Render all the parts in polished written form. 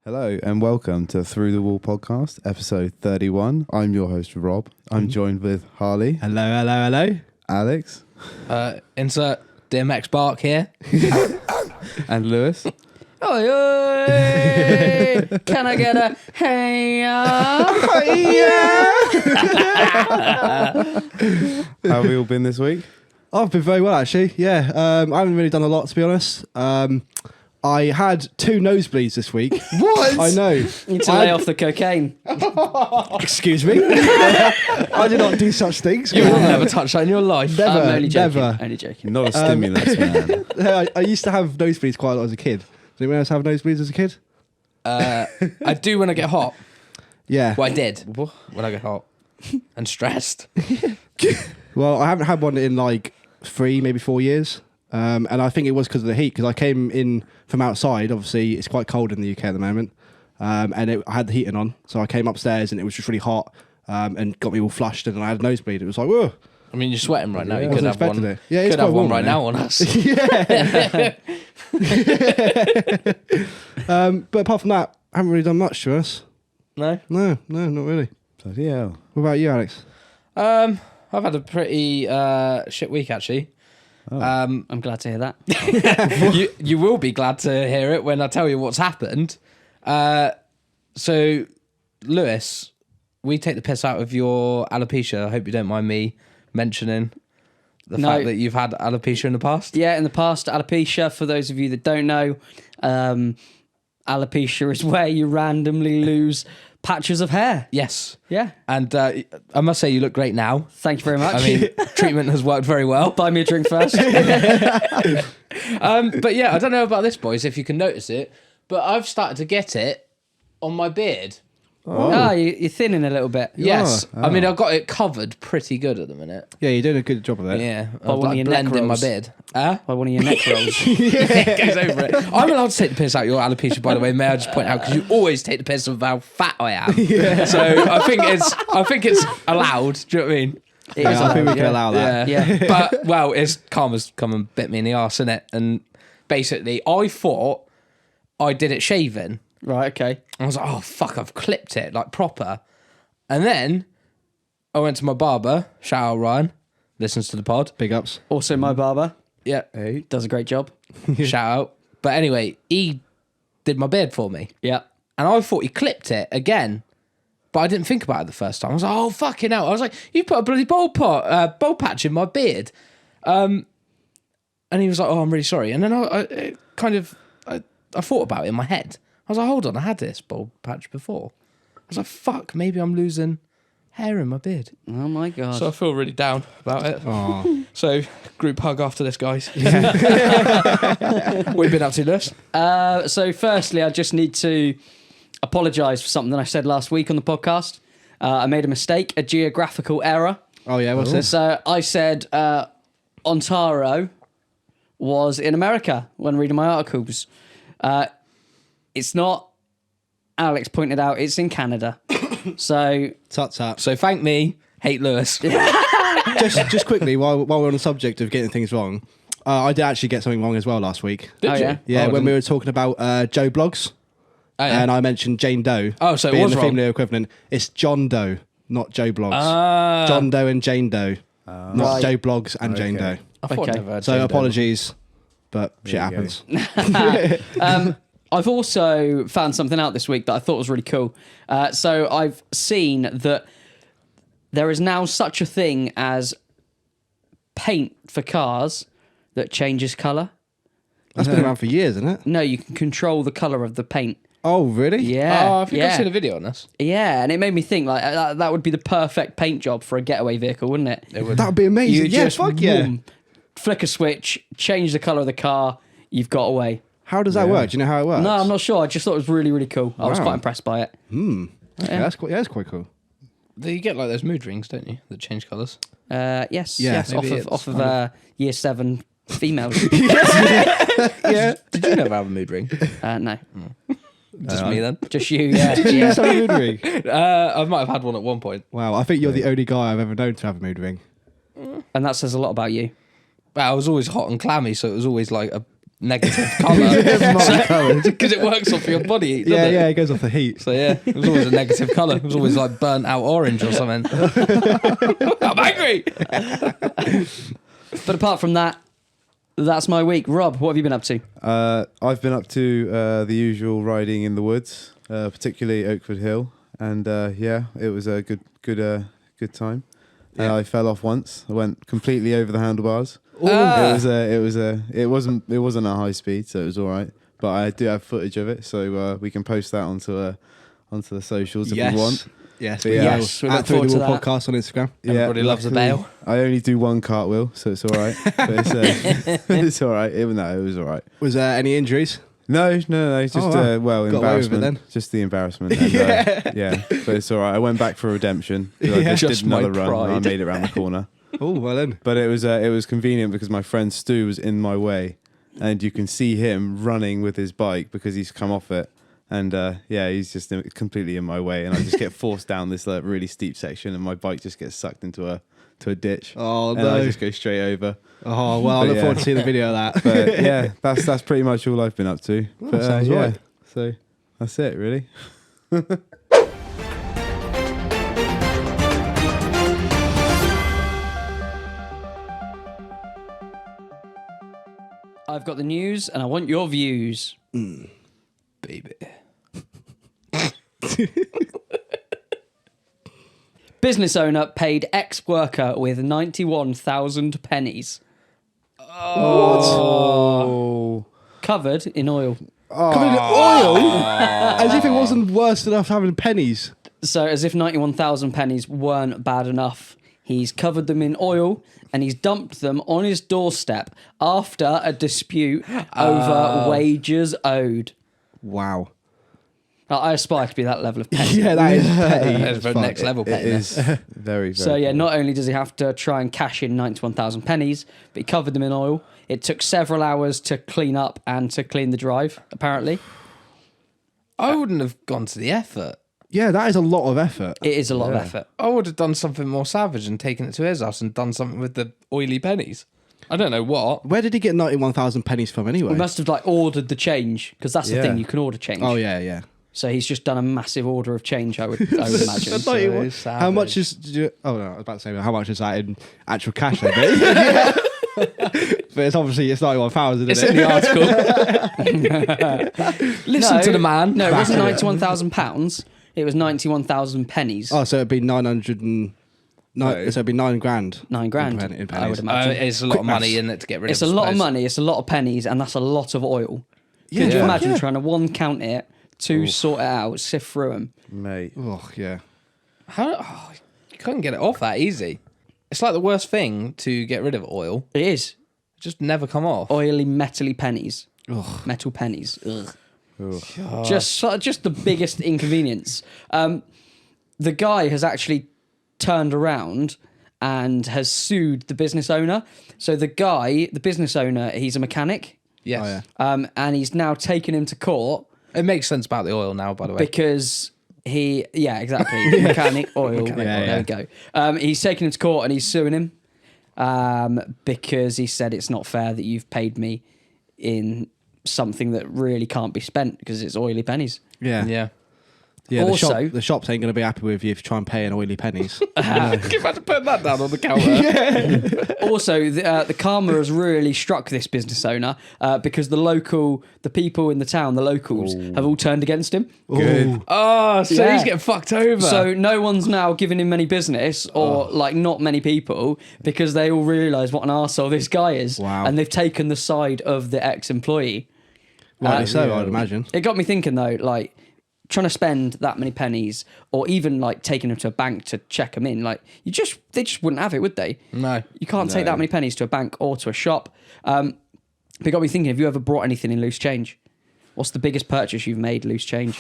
Hello and welcome to Through the Wall podcast, episode 31. I'm your host, Rob. I'm joined with Harley. Hello. Alex. Insert DMX bark here. And Lewis. Oi, oi. Can I get a hey? How have we all been this week? I've been very well, actually. Yeah, I haven't really done a lot, to be honest. I had 2 nosebleeds this week. What? I know. You need to lay off the cocaine. Excuse me. I did not do such things. You will never touch that in your life. Never, I'm only joking. never. Only joking. Not a stimulus, man. I used to have nosebleeds quite a lot as a kid. Did anyone else have nosebleeds as a kid? I do when I get hot. Yeah. Well, I did when I get hot and stressed. Well, I haven't had one in like 3, maybe 4 years. And I think it was because of the heat, because I came in from outside. Obviously, it's quite cold in the UK at the moment. And I had the heating on. So I came upstairs and it was just really hot and got me all flushed and I had a nosebleed. It was like, whoa. I mean, you're sweating right now. Yeah, You I could wasn't have one. expecting it. Yeah, it's could have quite one warm right right now now. on us. But apart from that, I haven't really done much to us. No. No, not really. Bloody hell. What about you, Alex? I've had a pretty shit week actually. I'm glad to hear that. You will be glad to hear it when I tell you what's happened. So, Lewis, we take the piss out of your alopecia. I hope you don't mind me mentioning the fact that you've had alopecia in the past. Yeah, in the past, alopecia, for those of you that don't know, alopecia is where you randomly lose patches of hair. Yes. Yeah. And I must say you look great now. Thank you very much. I mean, treatment has worked very well. Buy me a drink first. But yeah, I don't know about this, boys, if you can notice it, but I've started to get it on my beard. You're thinning a little bit. Yes. I mean, I've got it covered pretty good at the minute. Yeah, you're doing a good job of it. Yeah. By I've one of your neck blending my rolls. beard. By one of your neck rolls. It goes over it. I'm allowed to take the piss out your alopecia, by the way. May I just point out, because you always take the piss of how fat I am. So I think it's allowed. Do you know what I mean? It Yeah, is I think we allowed, can allow that. Yeah. But, well, it's karma's come and bit me in the arse, innit? And basically, I thought I did it shaving. Right, okay. I was like, oh, fuck, I've clipped it, like, proper. And then I went to my barber, shout out Ryan, listens to the pod. Big ups. Also, my barber Yeah, does a great job. shout out. But anyway, he did my beard for me. Yeah. And I thought he clipped it again. But I didn't think about it the first time. I was like, oh, fucking hell. I was like, you put a bloody bowl patch in my beard. And he was like, oh, I'm really sorry. And then I thought about it in my head. I was like, hold on, I had this bowl patch before. I was like, fuck, maybe I'm losing hair in my beard. Oh, my God. So I feel really down about it. Oh. So, group hug after this, guys. What have you been up to, Lewis? So firstly, I just need to apologise for something that I said last week on the podcast. I made a mistake, a geographical error. Oh, yeah, what's this? So I said Ontario was in America when reading my articles. It's not. Alex pointed out it's in Canada. So Tut. So, thank me, hate Lewis. Just quickly, while we're on the subject of getting things wrong, I did actually get something wrong as well last week. Did Oh, you? yeah? Yeah, Oh, when we were talking about Joe Blogs, Oh, yeah. and I mentioned Jane Doe. Oh, so it being was the wrong. female equivalent. It's John Doe, not Joe Blogs. John Doe and Jane Doe, not Right. Joe Blogs and Jane Doe. I thought Okay. I'd never heard So Jane Doe. apologies, but shit There you happens. I've also found something out this week that I thought was really cool. So I've seen that there is now such a thing as paint for cars that changes colour. That's been around for years, isn't it? No, you can control the colour of the paint. Oh, really? Yeah. Oh, I think I've yeah. seen a video on this. Yeah, and it made me think like that would be the perfect paint job for a getaway vehicle, wouldn't it? It would. That would be amazing. You Yeah, just fuck yeah. boom, flick a switch, change the colour of the car, you've got away. How does that work? Do you know how it works? No, I'm not sure. I just thought it was really, really cool. I was Wow. quite impressed by it. Yeah, that's quite cool. You get like those mood rings, don't you? That change colours. Yes, Yeah. yes, Maybe off of year 7 females. Yeah. Did you never have a mood ring? No, Just me then. just you. Yeah, Did you yeah. used to have a mood ring? I might have had one at one point. Wow, I think you're the only guy I've ever known to have a mood ring. And that says a lot about you. But I was always hot and clammy, so it was always like a negative colour. Multicoloured. Because it works off your body heat, doesn't Yeah, it? it goes off the heat. So yeah, it was always a negative colour. It was always like burnt out orange or something. I'm angry. But apart from that, that's my week. Rob, what have you been up to? I've been up to the usual riding in the woods, particularly Oakford Hill, and yeah, it was a good time. Yeah. I fell off once. I went completely over the handlebars. Ah. It wasn't a high speed, so it was all right. But I do have footage of it, so we can post that onto the socials if you want. Yes, But we yeah. will. Yes, we look At Through forward the to Wall that. podcast on Instagram. Everybody loves a luckily, bail. I only do one cartwheel, so it's all right. But it's all right. Even though it was all right. Was there any injuries? No, just Oh, wow. Got away with it embarrassment. then. Just the embarrassment. And, yeah, but it's all right. I went back for redemption. I Yeah. just Just did another my run. And I pride. made it around the corner. Oh, well then. But it was convenient because my friend Stu was in my way, and you can see him running with his bike because he's come off it, and yeah, he's just completely in my way, and I just get forced down this really steep section, and my bike just gets sucked into a ditch. Oh, and no. I just go straight over. Oh, well, I But look yeah. forward to seeing the video of that. But yeah, that's pretty much all I've been up to. But sounds yeah, right. so that's it really. I've got the news and I want your views. Baby. Business owner paid ex-worker with 91,000 pennies. Oh, Covered in oil. Covered in oil? As if it wasn't worse enough having pennies. So as if 91,000 pennies weren't bad enough, he's covered them in oil and he's dumped them on his doorstep after a dispute over wages owed. Wow. I aspire to be that level of petty. Yeah, that is petty. That's as for fuck. next level it pettiness. is very. So yeah, cool. not only does he have to try and cash in 91,000 pennies, but he covered them in oil. It took several hours to clean up and to clean the drive, apparently. I wouldn't have gone to the effort. Yeah, that is a lot of effort. It is a lot of effort. I would have done something more savage and taken it to his house and done something with the oily pennies. I don't know what. Where did he get 91,000 pennies from anyway? We must have like ordered the change, because that's the Yeah. thing, you can order change. Oh, yeah, yeah. So he's just done a massive order of change, I would imagine. I thought you were- So how much is? Oh no, I was about to say how much is that in actual cash? Then, but it's obviously it's 91,000. It's Isn't in it? the article. Listen to the man. No, it wasn't £91,000. It was 91,000 pennies. Oh, so it'd be 900 and No. so it'd be £9,000. £9,000, in I would pennies. imagine. It's a lot of money in it to get rid It's of. a I lot of suppose. money, it's a lot of pennies, and that's a lot of oil. Yeah, Could you fuck imagine yeah. trying to one, count it, two, sort it out, sift through them? mate. Oh yeah. You couldn't get it off that easy. It's like the worst thing to get rid of oil. It is. It just never come off. Oily, metally pennies. Ugh. Metal pennies. Ugh. Ugh. Just the biggest inconvenience. The guy has actually turned around and has sued the business owner. So the business owner, he's a mechanic, Yes. Oh, yeah. and he's now taken him to court It makes sense about the oil now, by the way. because exactly, mechanic oil. Yeah, There yeah. we go. He's taken him to court and he's suing him because he said it's not fair that you've paid me in something that really can't be spent because it's oily pennies. Yeah. yeah. Yeah. Also- The shops ain't going to be happy with you if you try and pay in oily pennies. Can you imagine putting that down on the counter? Also, the karma has really struck this business owner because the people in the town, the locals, have all turned against him. Good. Oh, so Yeah. he's getting fucked over. So no one's now giving him any business, or like not many people, because they all realise what an arsehole this guy is, Wow. and they've taken the side of the ex-employee. Rightly so, yeah. I'd imagine. It got me thinking though, like trying to spend that many pennies, or even like taking them to a bank to check them in, like they just wouldn't have it, would they? No. You can't take that many pennies to a bank or to a shop. But it got me thinking, have you ever brought anything in loose change? What's the biggest purchase you've made loose change?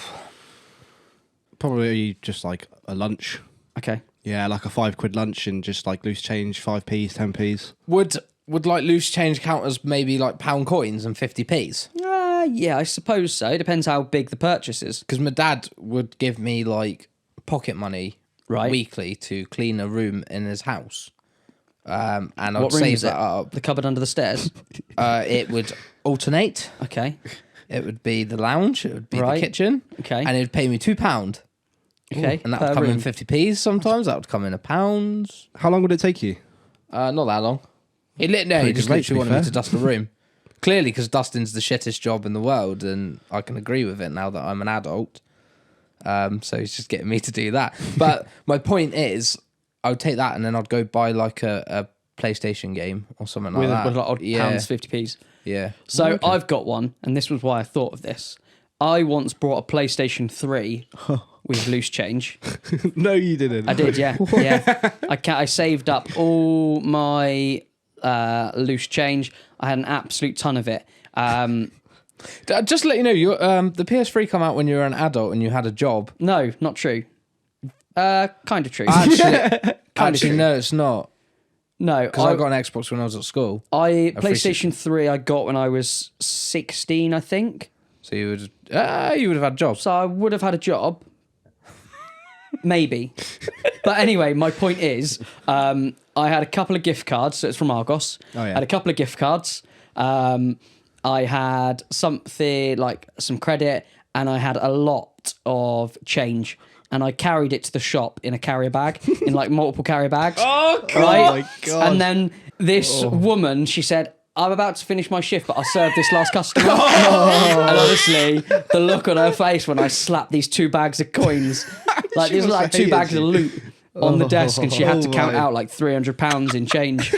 Probably just like a lunch. Okay. Yeah, like a £5 lunch and just like loose change, 5p's, 10p's. Would like loose change count as maybe like pound coins and 50p's? Yeah, I suppose so. It depends how big the purchase is. Because my dad would give me like pocket money Right. weekly to clean a room in his house. And I'd What room save is it? that up. The cupboard under the stairs. It would alternate. Okay. It would be the lounge. It would be Right. the kitchen. Okay. And it would pay me £2. Okay. And that per would come in room. 50p's sometimes. That would come in £1. How long would it take you? Not that long. He just good rate, to literally be wanted me fair. to dust the room. Clearly, because dusting's the shittest job in the world, and I can agree with it now that I'm an adult. So he's just getting me to do that. But my point is, I would take that and then I'd go buy like a PlayStation game or something like With that. a lot of pounds, 50p's. Yeah. So I've got one, and this was why I thought of this. I once brought a PlayStation 3 with loose change. No, you didn't. I did, yeah. Yeah. I saved up all my loose change. I had an absolute ton of it. Just to let you know, the PS3 come out when you were an adult and you had a job. No, not true. Kind of true. Actually, no, it's not. No, Because I got an Xbox when I was at school. PlayStation 3 I got when I was 16, I think. So you would have had jobs. So I would have had a job. Maybe. But anyway, my point is, I had a couple of gift cards. So it's from Argos. Oh, yeah. I had a couple of gift cards. I had something like some credit, and I had a lot of change. And I carried it to the shop in a carrier bag, in like multiple carrier bags. Oh, God. Right? Oh, my God. And then this woman, she said, I'm about to finish my shift, but I'll serve this last customer. And honestly, the look on her face when I slapped these 2 bags of coins, like She these were must like have 2 hated bags you. of loot on the desk, and she had to Oh, count my. out like £300 in change.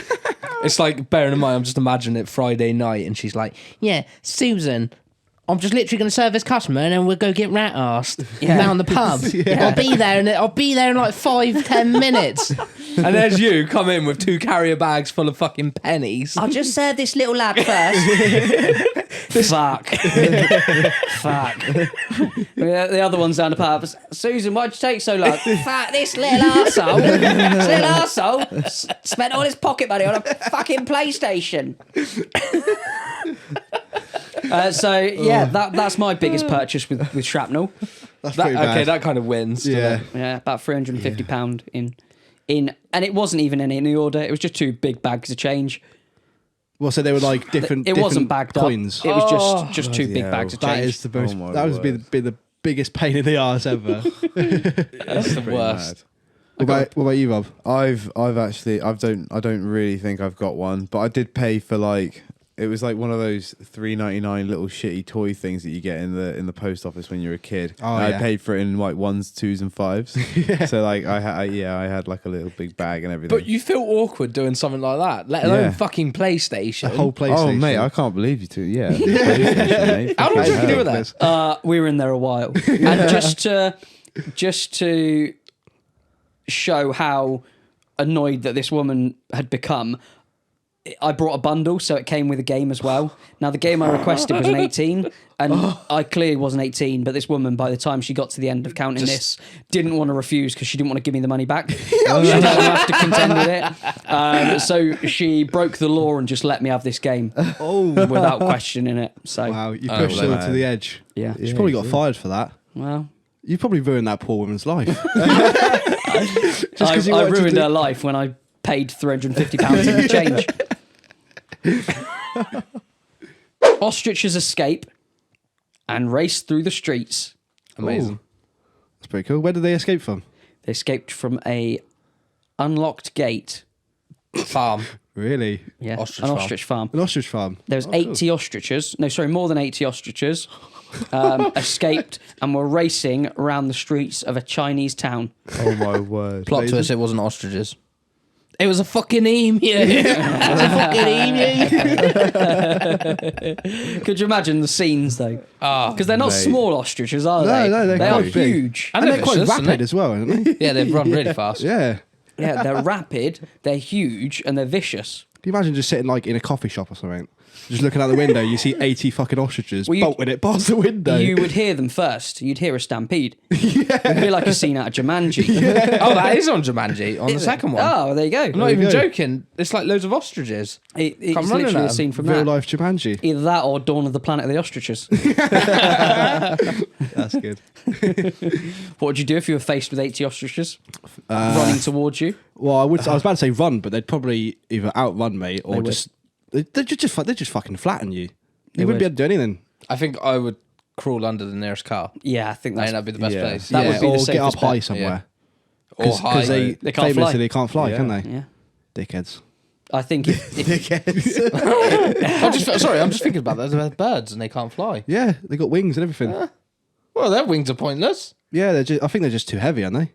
It's like, bearing in mind, I'm just imagining it Friday night and she's like, yeah, Susan, I'm just literally going to serve this customer and then we'll go get rat-arsed down the pub. Yeah. I'll be there in like 5-10 minutes. And there's you come in with 2 carrier bags full of fucking pennies. I'll just serve this little lad first. Fuck. Fuck. The other one's down the pub. Susan, why'd you take so long? Fuck, this little arsehole spent all his pocket money on a fucking PlayStation. That's my biggest purchase with shrapnel. That's pretty bad. Okay, that kind of wins. Yeah. Yeah, about £350 in, and it wasn't even in the order. It was just 2 big bags of change. Well, so they were like different. It wasn't different bagged coins. up. It was just 2 bloody big hell. bags of That change. is the most. Oh my that would be the biggest pain in the arse ever. That's the worst. What about you, Rob? I don't really think I've got one, but I did pay for like, it was like one of those $3.99 little shitty toy things that you get in the post office when you're a kid. Oh, And yeah. I paid for it in like 1s, 2s, and 5s. So like I had like a little big bag and everything. But you feel awkward doing something like that, let alone Yeah. fucking PlayStation. The whole PlayStation. Oh mate, I can't believe you two. Yeah, PlayStation, mate. How long do you Fucking reckon you hell. were there? We were in there a while, and just to show how annoyed that this woman had become, I brought a bundle, so it came with a game as well. Now, the game I requested was an 18, and I clearly wasn't 18, but this woman, by the time she got to the end of counting this, didn't want to refuse because she didn't want to give me the money back. She didn't have to contend with it. So she broke the law and just let me have this game without questioning it. So, Wow, you Oh, pushed her man. to the edge. yeah. She probably got fired for that. Well, You probably ruined that poor woman's life. I 'cause you wanted to ruined do- her life when I paid £350 in change. Ostriches escape and race through the streets. Amazing. That's pretty cool. Where did they escape from? They escaped from a unlocked gate. Farm. Really? Yeah, Ostrich an farm. ostrich farm. An ostrich farm. There was 80 ostriches. No, sorry, more than 80 ostriches escaped and were racing around the streets of a Chinese town. Oh my word. Plot twist, it wasn't ostriches. It was a fucking emu. It was a fucking emu. Could you imagine the scenes though? Because they're not mate. small ostriches, are they? No, they're they are quite big. huge. And they're quite vicious, aren't rapid they? as well, aren't they? Yeah, they run really fast. Yeah. Yeah, they're rapid, they're huge, and they're vicious. Can you imagine just sitting like in a coffee shop or something? Just looking out the window, you see 80 fucking ostriches Well, bolting it past the window. You would hear them first. You'd hear a stampede. It'd be like a scene out of Jumanji. Oh, that is on Jumanji, on the second one. Oh, there you go. I'm not There you even go. joking. It's like loads of ostriches. It's Come running literally at a scene from Real that. life Jumanji. Either that or Dawn of the Planet of the Ostriches. That's good. What would you do if you were faced with 80 ostriches running towards you? Well, I was about to say run, but they'd probably either outrun me or they'd just fucking flatten you. You wouldn't be able to do anything. I think I would crawl under the nearest car. Yeah, I think That'd be the best place. That would be or the get up safest high bet. somewhere. Or high. Because they They can't famously fly. they can't fly, Yeah. can they? Yeah. Dickheads. I think if I'm just thinking about that. They're birds and they can't fly. Yeah, they got wings and everything. Well, their wings are pointless. Yeah, I think they're just too heavy, aren't they?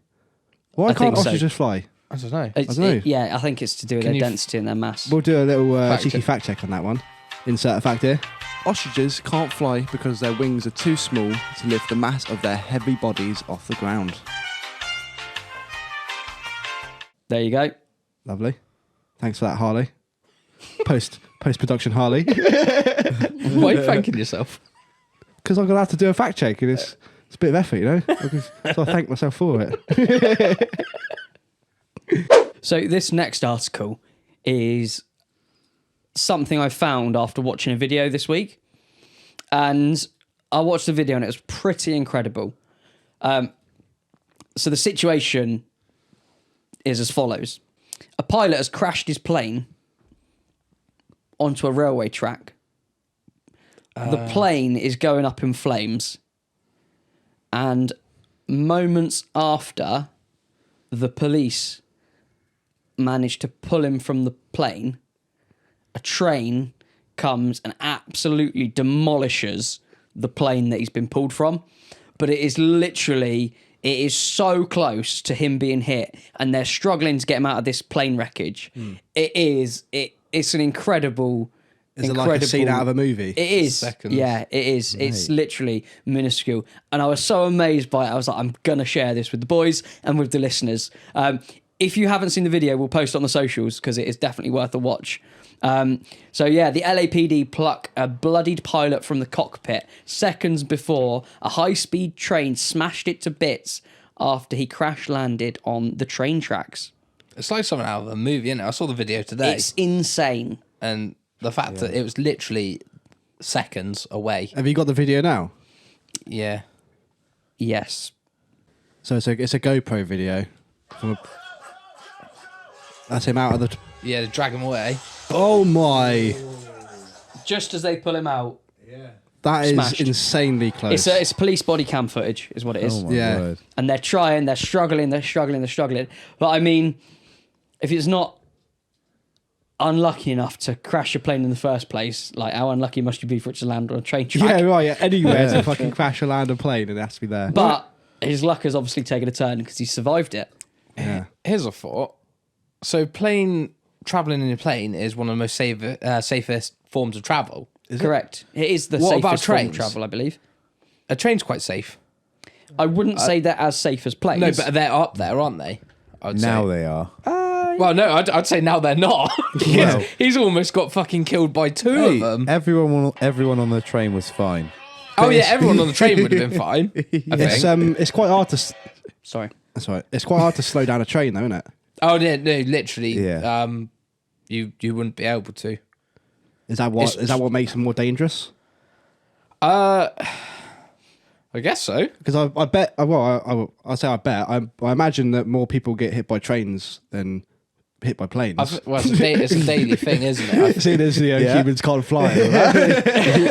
Why I can't think so. ostriches fly? I don't know. it's, I don't know. yeah, I think it's to do with Can their you density and their mass. We'll do a little Fact cheeky check. fact check on that one. Insert a fact here. Ostriches can't fly because their wings are too small to lift the mass of their heavy bodies off the ground. There you go. Lovely. Thanks for that, Harley. Post production, Harley. Why are you thanking yourself? Because I'm gonna have to do a fact check, and it's a bit of effort, you know. So I thank myself for it. So this next article is something I found after watching a video this week, and I watched the video and it was pretty incredible. So the situation is as follows: a pilot has crashed his plane onto a railway track. The plane is going up in flames, and moments after, the police managed to pull him from the plane. A train comes and absolutely demolishes the plane that he's been pulled from. But it is so close to him being hit, and they're struggling to get him out of this plane wreckage. It's an incredible. Is it like a scene out of a movie? It is. Seconds. Yeah, it is. It's literally minuscule. And I was so amazed by it. I was like, I'm going to share this with the boys and with the listeners. If you haven't seen the video, we'll post it on the socials because it is definitely worth a watch. So yeah, the LAPD pluck a bloodied pilot from the cockpit seconds before a high-speed train smashed it to bits after he crash landed on the train tracks. It's like something out of a movie, isn't it? I saw the video today. It's insane. And the fact that it was literally seconds away. Have you got the video now? Yeah. Yes. So it's a GoPro video. That's him out of the. Yeah, to drag him away. Oh my! Just as they pull him out. That is Smashed. insanely close. It's police body cam footage, is what it is. Oh my Yeah. word. And they're struggling. But I mean, if it's not unlucky enough to crash a plane in the first place, like how unlucky must you be for it to land on a train track? Yeah, right. Yeah. Anywhere to fucking crash or land a plane, and it has to be there. But his luck has obviously taken a turn because he survived it. Yeah. Here's a thought. So traveling in a plane is one of the most safest forms of travel. Correct. It is the What safest about form of trains? travel, I believe. A train's quite safe. I wouldn't say they're as safe as planes. No, but they're up there, aren't they? I'd Now say. they are. Well, no, I'd say now they're not. Well. He's almost got fucking killed by two Hey, of them. everyone on the train was fine. Oh yeah, everyone on the train would have been fine. I It's think. it's quite hard to. Sorry. That's right. It's quite hard to slow down a train, though, isn't it? Oh no, literally. Yeah. You wouldn't be able to. Is that what makes them more dangerous? I guess so. Because I bet. I say I bet. I imagine that more people get hit by trains than hit by planes. Well, it's a daily thing, isn't it? Seeing as humans can't fly.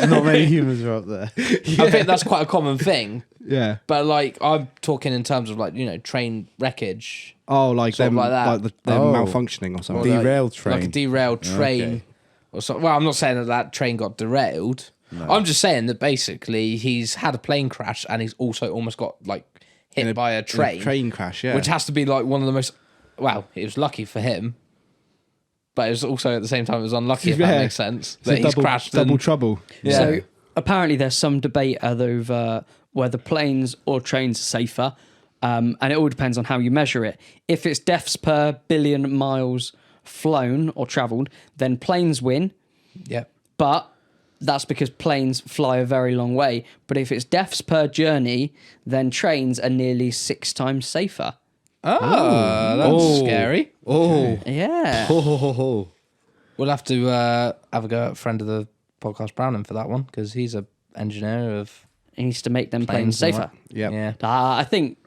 Not many humans are up there. I think that's quite a common thing. Yeah. But like, I'm talking in terms of like train wreckage, Oh, like Sort of them, like that. them Oh. malfunctioning or something. Or Derailed train. like a derailed train, Okay. or something. Well, I'm not saying that train got derailed. I'm just saying that basically he's had a plane crash and he's also almost got like hit by a train, train crash. Yeah. which has to be like one of the most. Well, it was lucky for him, but it was also at the same time it was unlucky. If Yeah. that makes sense, It's a that he's crashed. double and, trouble. yeah. So apparently there's some debate over whether planes or trains are safer, and it all depends on how you measure it. If it's deaths per billion miles flown or travelled, then planes win, yeah. but that's because planes fly a very long way. But if it's deaths per journey, then trains are nearly 6 times safer. Oh, that's scary. Oh. Yeah. Oh. We'll have to have a go at a friend of the podcast, Browning, for that one because he's a engineer of It needs to make them planes planes and safer. that. Yep. Yeah. I think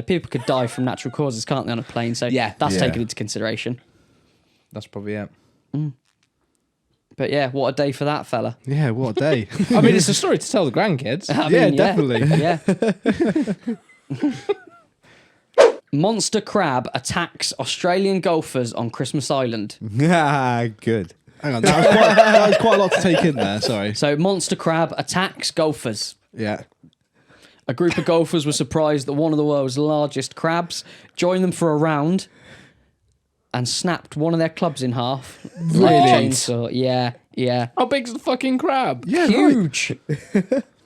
people could die from natural causes, can't they, on a plane? So Yeah. that's Yeah. taken into consideration. That's probably it. But yeah, what a day for that fella. Yeah, what a day. I mean, it's a story to tell the grandkids. I Yeah, mean, definitely. Yeah. Monster crab attacks Australian golfers on Christmas Island. Good. Hang on, that was quite a lot to take in there. Sorry. So, monster crab attacks golfers. Yeah. A group of golfers were surprised that one of the world's largest crabs joined them for a round and snapped one of their clubs in half. Like a chainsaw. Yeah. How big's the fucking crab? Yeah, Huge.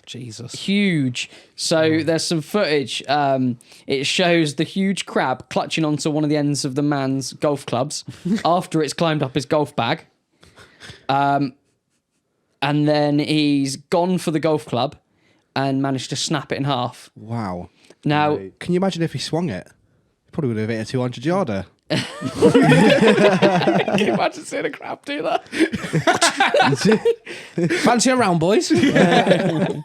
Jesus. Huge. So there's some footage. It shows the huge crab clutching onto one of the ends of the man's golf clubs after it's climbed up his golf bag. And then he's gone for the golf club and managed to snap it in half. Wow. Now, Can you imagine if he swung it? He probably would have hit a 200-yarder. Can you imagine seeing a crab do that? Fancy a round, boys? Anyone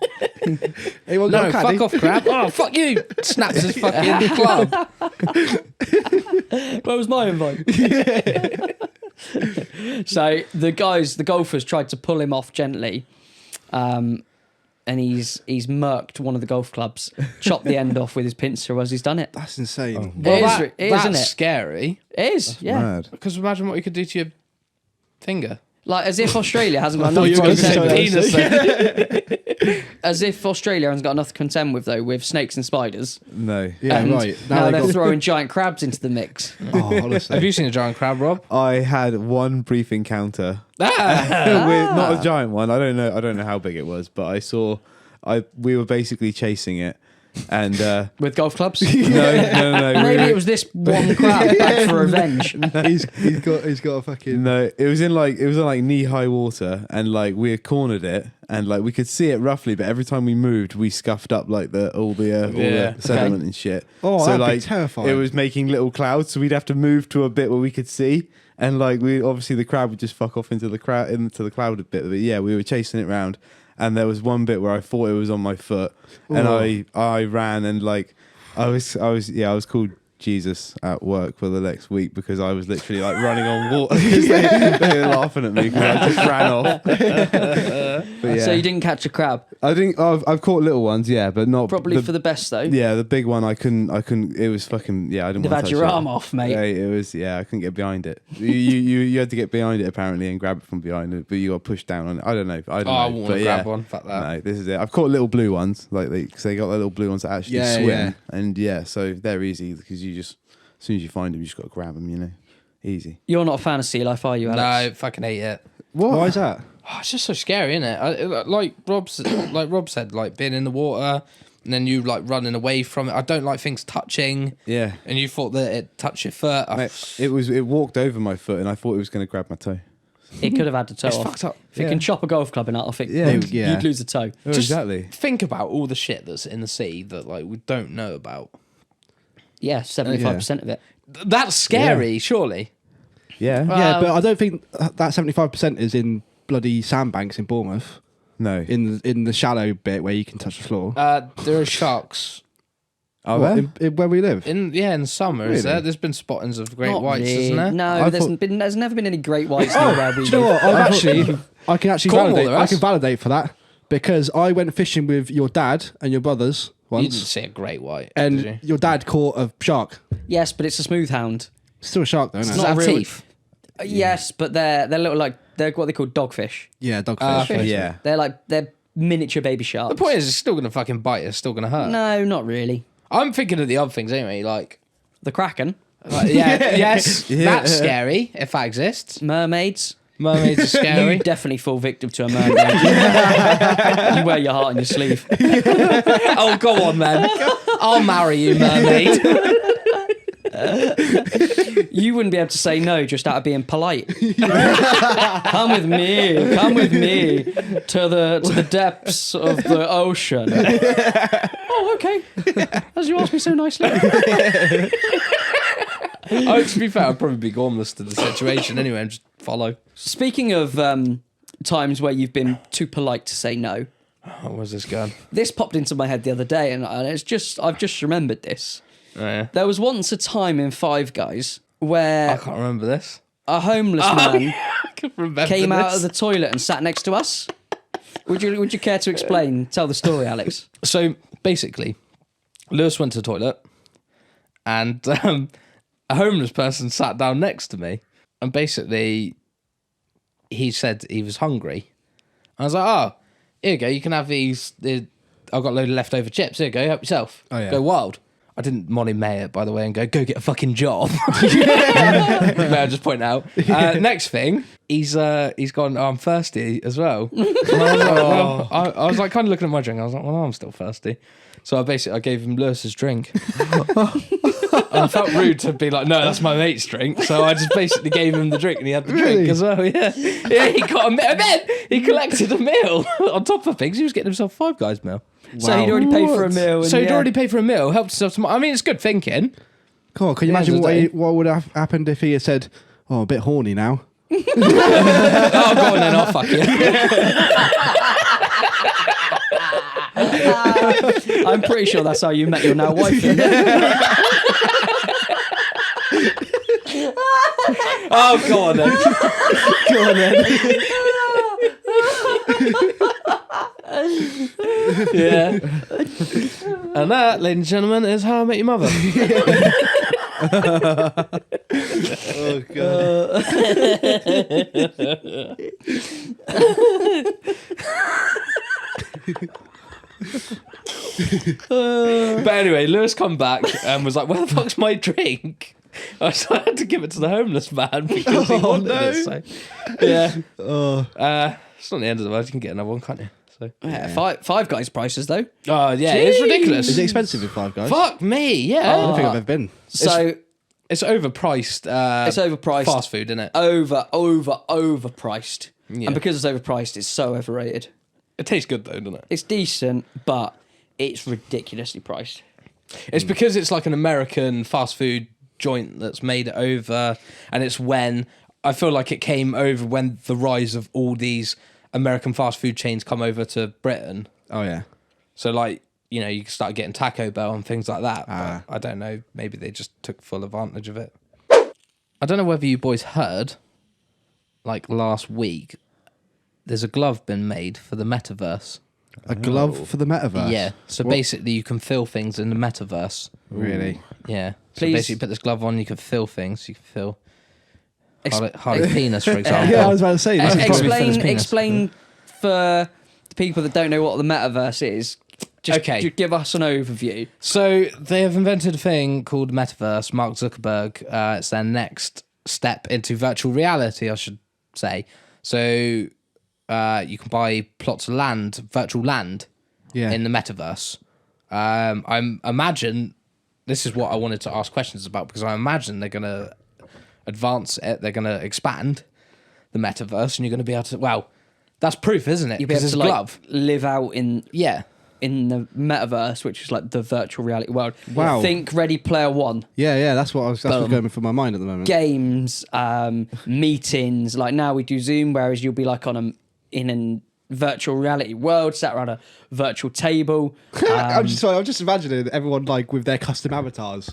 got No, a caddy? fuck off, crab. Oh, fuck you. Snaps his fucking club. where was my invite? So the golfers tried to pull him off gently. And he's murked one of the golf clubs, chopped the end off with his pincer as he's done it. That's insane. It is, that's isn't it? scary. It is, yeah. Mad. Because imagine what you could do to your finger. Like, as if Australia hasn't got thought enough you to were gonna contend say with. As if Australia hasn't got enough to contend with, though, with snakes and spiders. No. Yeah, And right. Now they they're got- throwing giant crabs into the mix. Oh, honestly. Have you seen a giant crab, Rob? I had one brief encounter Ah. with not a giant one. I don't know how big it was, but I saw. We were basically chasing it, and With golf clubs? no. Maybe it was this one crab back for revenge. he's got a fucking... No, it was in like knee high water, and like we had cornered it, and like we could see it roughly, but every time we moved, we scuffed up like all the sediment and shit. Oh, so that'd be like terrifying. it was making little clouds, so we'd have to move to a bit where we could see, and like we obviously the crab would just fuck off into the cloud a bit. But yeah, we were chasing it round. And there was one bit where I thought it was on my foot, and I ran, and like I was called Jesus at work for the next week because I was literally like running on water because they were laughing at me because I just ran off. But yeah, So you didn't catch a crab. I think I've caught little ones, yeah, but not Probably for the best, though. yeah, the big one I couldn't. It was fucking I didn't You've want to had touch your it. arm off, mate. Yeah, it was. Yeah, I couldn't get behind it. You had to get behind it apparently and grab it from behind it, but you got pushed down on it. I don't know. I know. wouldn't But grab yeah. one. Fuck that. No, this is it. I've caught little blue ones, like because they got the little blue ones that actually Yeah, swim, yeah. and yeah, so they're easy because you just as soon as you find them, you just got to grab them. You know, easy. You're not a fan of sea life, are you, Alex? No, fucking hate it. Why is that? Oh, it's just so scary, isn't it? Like Rob said, like being in the water and then you like running away from it. I don't like things touching. Yeah, And you thought that it touched your foot. Mate, it walked over my foot, and I thought it was going to grab my toe. It could have had the toe It's off. fucked up. If you can chop a golf club in half, I think Yeah. you'd lose a toe. Oh, Just exactly. think about all the shit that's in the sea that like we don't know about. Yeah, 75% of it. That's scary, surely. Yeah. Yeah, but I don't think that 75% is in bloody sandbanks in Bournemouth. No. In the shallow bit where you can touch the floor. There are sharks Are What, there? in where we live. in the summer. Is Really? there? There's been spottings of great Not whites, really. isn't there? No, I there's thought- never been any great whites near where we Do you know live. what? I can actually Cornwall, validate. there I is. can validate for that because I went fishing with your dad and your brothers You didn't once, see a great white, did you? and your dad caught a shark. Yes, but it's a smooth hound. Still a shark though, isn't Does it? it have real- teeth? Yes, but they're little like they're what they call dogfish. Yeah, dogfish. Okay. Yeah. They're miniature baby sharks. The point is, it's still gonna fucking bite. It's still gonna hurt. No, not really. I'm thinking of the other things anyway. Like The kraken, yes, Yeah. that's scary if that exists. mermaids. Mermaids are You scary. definitely fall victim to a mermaid. You wear your heart on your sleeve. Oh, go on then. I'll marry you, mermaid. You wouldn't be able to say no just out of being polite. Come with me to the depths of the ocean. Oh, okay. As you asked me so nicely. Oh, to be fair, I'd probably be gormless to the situation anyway and just follow. Speaking of times where you've been too polite to say no, Oh, where's this going? this popped into my head the other day, and I've just remembered this. yeah. There was once a time in Five Guys where I can't remember this. a homeless man I can remember came out of this. the toilet and sat next to us. Would you care to explain? Tell the story, Alex. So basically, Lewis went to the toilet, and a homeless person sat down next to me, and basically, he said he was hungry. I was like, "Oh, here you go. You can have these. I've got a load of leftover chips. Here you go. Help yourself. Oh, yeah. Go wild." I didn't Molly May it, by the way, and go get a fucking job. May I just point out? Next thing, he's gone, "Oh, I'm thirsty as well." And I was like, I was like kind of looking at my drink. I was like, "Well, I'm still thirsty." So I gave him Lewis's drink. And I felt rude to be like, "No, that's my mate's drink." So I just basically gave him the drink, and he had the drink as well. Yeah, he got a meal. And then he collected a meal on top of things. He was getting himself a Five Guys meal. So he'd already paid for a meal. And So he'd already paid for a meal, helped himself to. I mean, it's good thinking. Cool. Can you Yeah, imagine just what would have happened if he had said, "Oh, a bit horny now"? Oh, go on then, I'll fuck you. I'm pretty sure that's how you met your now wife. Oh, go on then. Go on then. Yeah. And that, ladies and gentlemen, is How I Met Your Mother. Oh god. But anyway, Lewis come back and was like, "Where the fuck's my drink?" I had to give it to the homeless man because he wanted it. So, yeah. It's not the end of the world. You can get another one, can't you? So. Yeah, Five Guys prices though. Oh, yeah, it's ridiculous. Is it expensive in Five Guys? Fuck me, yeah. I don't think I've ever been. So It's overpriced. it's overpriced. Fast food, isn't it? Overpriced. Yeah. And because it's overpriced, it's so overrated. It tastes good though, doesn't it? It's decent, but it's ridiculously priced. It's because it's like an American fast food joint that's made over, and it's when I feel like it came over when the rise of all these American fast food chains come over to Britain. Oh yeah. So like, you know, you can start getting Taco Bell and things like that. Ah. But I don't know. Maybe they just took full advantage of it. I don't know whether you boys heard, like last week, there's a glove been made for the Metaverse. A glove for the Metaverse. Yeah. So basically, you can feel things in the Metaverse. Really? Yeah. So Please- basically, you put this glove on, you can feel things. You can feel Harley's penis, for example. Yeah, I was about to say. This is probably Finished Explain, penis. explain for the people that don't know what the Metaverse is. Just, Okay. just give us an overview. So they have invented a thing called Metaverse. Mark Zuckerberg, it's their next step into virtual reality, I should say. So you can buy plots of land, virtual land, Yeah. in the Metaverse. I imagine this is what I wanted to ask questions about, because I imagine they're going to advance it. They're going to expand the Metaverse, and you're going to be able to. Well, that's proof, isn't it? You'll be able Because to it's a like glove. live out in Yeah. the Metaverse, which is like the virtual reality world. Wow. Think Ready Player One. Yeah, that's what that's what's Boom. going through my mind at the moment. Games, meetings. Like now we do Zoom, whereas you'll be like in a virtual reality world, sat around a virtual table. I'm just imagining everyone like with their custom avatars,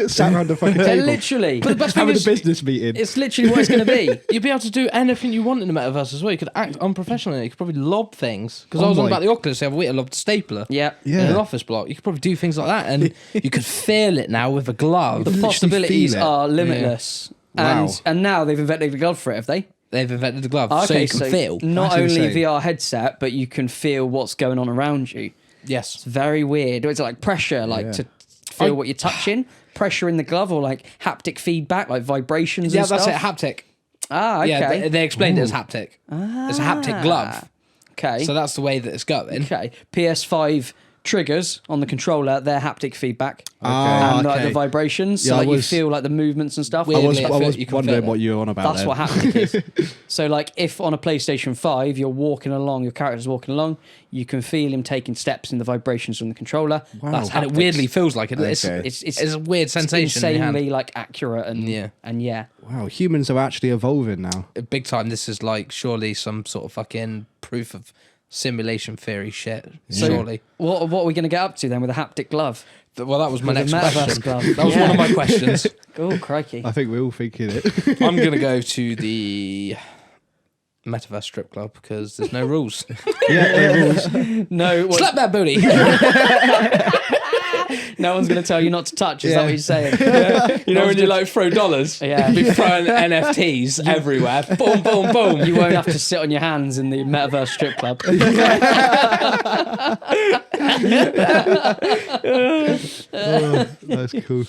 sat around the fucking They're table, literally. But the best thing having a is, business meeting. It's literally what it's going to be. you'd be able to do anything you want in the Metaverse as well. You could act unprofessionally. You could probably lob things. Because I Oh was on my- about the Oculus the other week. I lobbed a stapler. Yeah. Yeah. In an office block. You could probably do things like that. And you could feel it now with a glove. The literally possibilities feel it. are limitless. Wow. And now they've invented a glove for it, have they? They've invented the glove. so Okay, you can feel. not That's only insane. VR headset, but you can feel what's going on around you. Yes. It's very weird. It's like pressure, like Yeah. to feel what you're touching, pressure in the glove, or like haptic feedback, like vibrations Yeah, and that's stuff. it. Haptic. Ah, okay. Yeah, they explained it as haptic. It's a haptic glove. Okay. So that's the way that it's going. Okay. PS5 triggers on the controller, their haptic feedback. Ah, And like okay. the vibrations, so Yeah, I like you was- feel like the movements and stuff. I was, Weirdly, I was you can wondering feel it. what you were on about. That's then. what haptic is. So like if on a PlayStation 5 you're walking along, your character's walking along, you can feel him taking steps in the vibrations from the controller. Wow. That's And it haptics. weirdly feels like it. Okay. It's a weird sensation. in your hand. insanely like accurate and Yeah. Wow, humans are actually evolving now. Big time. This is like surely some sort of fucking proof of simulation theory shit. Surely. What are we going to get up to then with a haptic glove? Well, that was my With next a Metaverse question. glove. That was one of my questions. Oh, crikey. I think we're all thinking it. I'm going to go to the Metaverse strip club because there's no rules. No, Slap that booty. no one's going to tell you not to touch. Is that what you're saying? You know when you like throw dollars? Yeah. Be throwing NFTs everywhere. Boom, boom, boom. You won't have to sit on your hands in the Metaverse strip club. That's cool.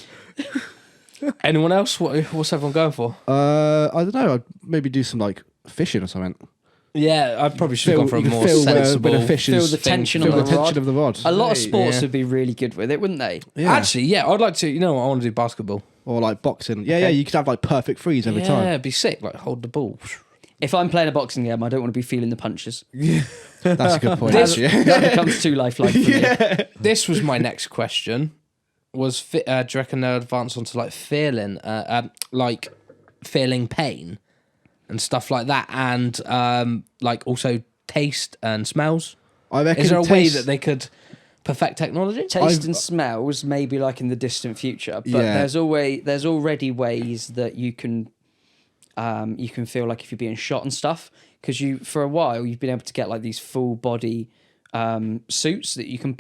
Anyone else? What's everyone going for? I don't know. I'd maybe do some like fishing or something. Yeah, I probably should have gone for a you more could feel where sensible. the fish Feel is. the tension Feel on the the tension rod. of the rod. A lot of sports Yeah. would be really good with it, wouldn't they? Yeah. Actually, yeah, I'd like to. You know what? I want to do basketball. Or like boxing. Yeah, you could have like perfect freeze every Yeah, time. it'd be sick. Like hold the ball. If I'm playing a boxing game, I don't want to be feeling the punches. That's a good point. That, actually. that becomes too lifelike for me. This was my next question. Was do you reckon they'll advance onto like feeling pain and stuff like that, and like also taste and smells? I reckon Is there a way taste- that they could perfect technology? Taste and smells maybe like in the distant future, but Yeah. there's already ways that you can feel like if you're being shot and stuff, because for a while you've been able to get like these full body suits that you can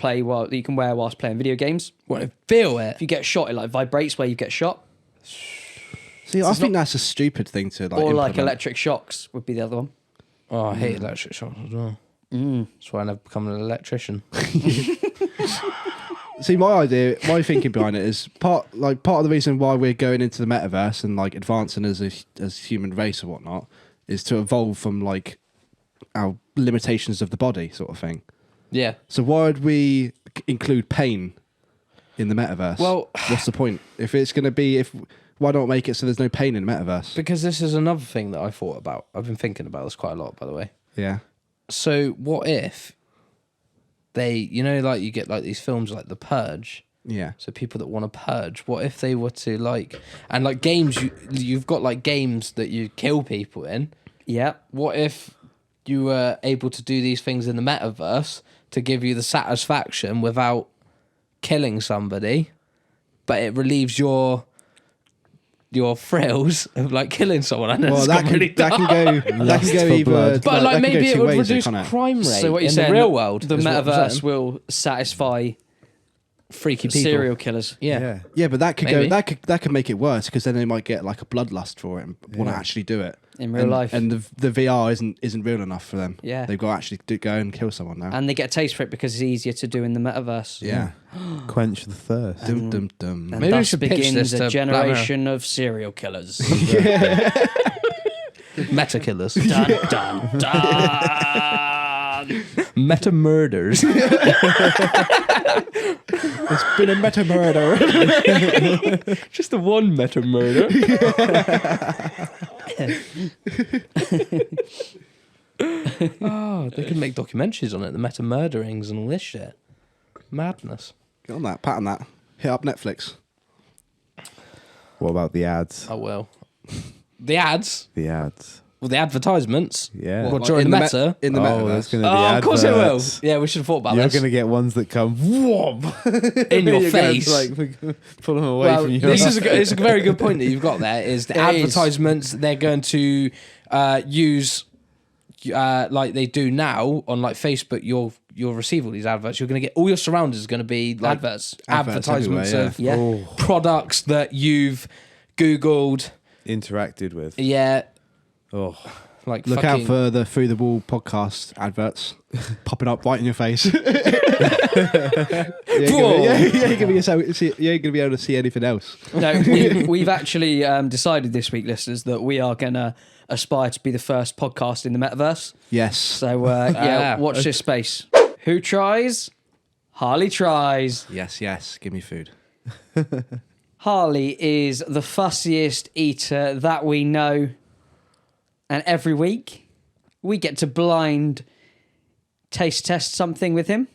wear whilst playing video games. Want to feel it? If you get shot, it like vibrates where you get shot, See, I think that's a stupid thing to like. or like implement. electric shocks would be the other one. Oh, I hate electric shocks as well. That's why I never become an electrician. See, my thinking behind it is part of the reason why we're going into the metaverse and like advancing as a human race or whatnot is to evolve from like our limitations of the body, sort of thing. Yeah. So why would we include pain in the metaverse? Well, what's the point? If it's going to be, why not make it so there's no pain in the metaverse? because this is another thing that I thought about. I've been thinking about this quite a lot, by the way. Yeah. So what if they, like you get like these films like The Purge. Yeah. So people that want to purge, what if they were to like, and like games, you've got like games that you kill people in. Yeah. What if you were able to do these things in the metaverse to give you the satisfaction without killing somebody, but it relieves your thrills of like killing someone? I know Well, it's that got really can go Lust for either. blood. but like that can go maybe it two would ways, reduce can't it? crime rate So what you're in saying? the real world. the is what I'm metaverse saying. will satisfy freaky people. serial killers. Yeah. Yeah, but that could Maybe. go. That could make it worse because then they might get like a bloodlust for it and want to actually do it In real life. And the VR isn't real enough for them. Yeah. they've got to actually go and kill someone now. And they get a taste for it because it's easier to do in the metaverse. yeah. Quench the thirst. Dum dum dum. And Maybe we thus should pitch begins this a to generation of serial killers. Meta killers. Dun, dun, dun. Meta murders. It's been a meta murder. Just the one meta murder. Oh, they could make documentaries on it, the meta murderings and all this shit. Madness. Get on that, pattern that. Hit up Netflix. What about the ads? Oh well. The ads? The ads. Well, the advertisements? Yeah. Well, Like during in the the meta? in the Oh, metaverse. there's going to be Oh, of course it will. adverts. Yeah, we should have thought about You're this. going to get ones that come whoop, In your You're gonna, face. like, pull them away Well, from you. this is it's a very good point that you've got there. Is the It is. advertisements they're going to use like they do now on like Facebook? You'll receive all these adverts. You're going to get all your surroundings are going to be like Adverts. advertisements everywhere, of Yeah. products that you've Googled. interacted with. Yeah, Oh, like Look fucking, out for the Through the Wall podcast adverts popping up right in your face. you ain't gonna be able to see anything else. No, we've actually decided this week, listeners, that we are going to aspire to be the first podcast in the metaverse. Yes. So, watch this space. Who tries? Harley tries. Yes. Give me food. Harley is the fussiest eater that we know. And every week, we get to blind taste test something with him.